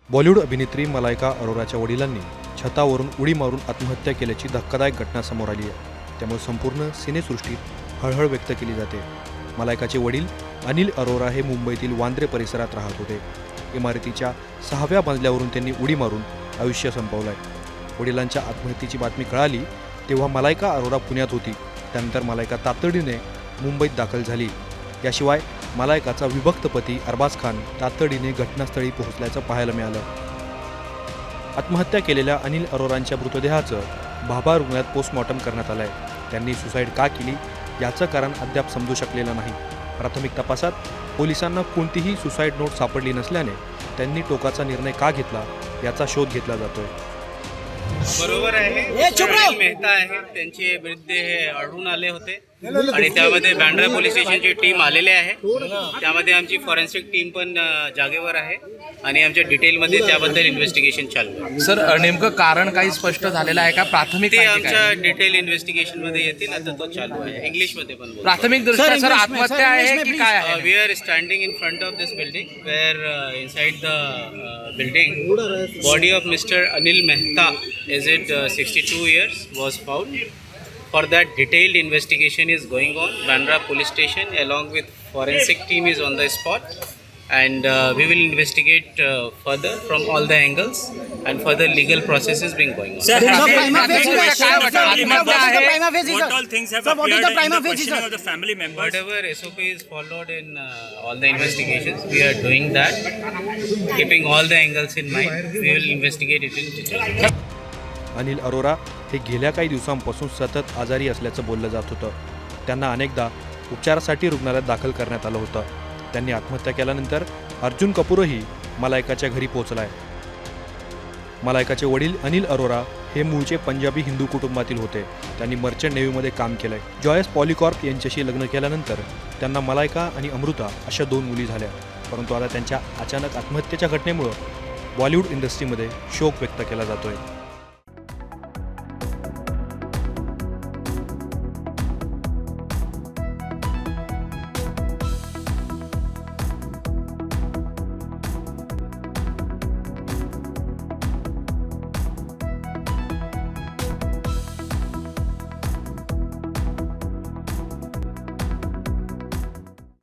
बॉलिवूड अभिनेत्री मलायका अरोराच्या वडिलांनी छतावरून उडी मारून आत्महत्या केल्याची धक्कादायक घटना समोर आली आहे। त्यामुळे संपूर्ण सिनेसृष्टीत हळहळ व्यक्त केली जाते। मलायकाचे वडील अनिल अरोरा हे मुंबईतील वांद्रे परिसरात राहत होते। इमारतीच्या 6व्या मजल्यावरून त्यांनी उडी मारून आयुष्य संपवलंय। वडिलांच्या आत्महत्येची बातमी कळाली तेव्हा मलायका अरोरा पुण्यात होती। त्यानंतर मलायका तातडीने मुंबईत दाखल झाली। याशिवाय मलायकाचा विभक्त पती अरबाज खान तातडीने घटनास्थळी पोहोचल्याचं पाहायला मिळालं। आत्महत्या केलेल्या अनिल अरोरांच्या मृतदेहाचं भाभा रुग्णालयात पोस्टमॉर्टम करण्यात आलंय। त्यांनी सुसाईड का केली याचं कारण अद्याप समजू शकलेलं नाही। प्राथमिक तपासात पोलिसांना कोणतीही सुसाईड नोट सापडली नसल्याने त्यांनी टोकाचा निर्णय का घेतला याचा शोध घेतला जातोय। बरोबर आहे, अनिल मेहता आहे, त्यांचे विरुद्ध हे आढळून आले होते आणि त्यामध्ये बँड्रा पोलीस स्टेशनची टीम आलेले आहे। त्यामध्ये आमची फॉरेन्सिक टीम पण जागेवर आहे आणि आमच्या डिटेलमध्ये त्याबद्दल इन्व्हेस्टिगेशन चालू आहे। सर, नेमकं कारण काही स्पष्ट झालेलं आहे का? प्राथमिक ते आमच्या डिटेल इन्व्हेस्टिगेशन मध्ये येतील। आता तो चालू आहे, इंग्लिश मध्ये पण प्राथमिक दृष्ट्या सर आत्महत्या आहे की काय आहे? We are standing in front of this building where inside the building body of mister Anil Mehta aged 62 years was found. For that, detailed investigation is going on. Bandra police station along with forensic team is on the spot, and we will investigate further from all the angles, and further legal process is being going on. Sir, What all things have appeared in the questioning of the family members? Whatever SOP is followed in all the investigations, we are doing that, keeping all the angles in mind. We will investigate it in detail. Anil Arora हे गेल्या काही दिवसांपासून सतत आजारी असल्याचं बोललं जात होतं। त्यांना अनेकदा उपचारासाठी रुग्णालयात दाखल करण्यात आलं होतं। त्यांनी आत्महत्या केल्यानंतर अर्जुन कपूरही मलायकाच्या घरी पोहोचलाय। मलायकाचे वडील अनिल अरोरा हे मूळचे पंजाबी हिंदू कुटुंबातील होते। त्यांनी मर्चंट नेव्हीमध्ये काम केलंय। जॉयस पॉलिकॉर्प यांच्याशी लग्न केल्यानंतर त्यांना मलायका आणि अमृता अशा 2 मुली झाल्या। परंतु आता त्यांच्या अचानक आत्महत्येच्या घटनेमुळे बॉलिवूड इंडस्ट्रीमध्ये शोक व्यक्त केला जातोय।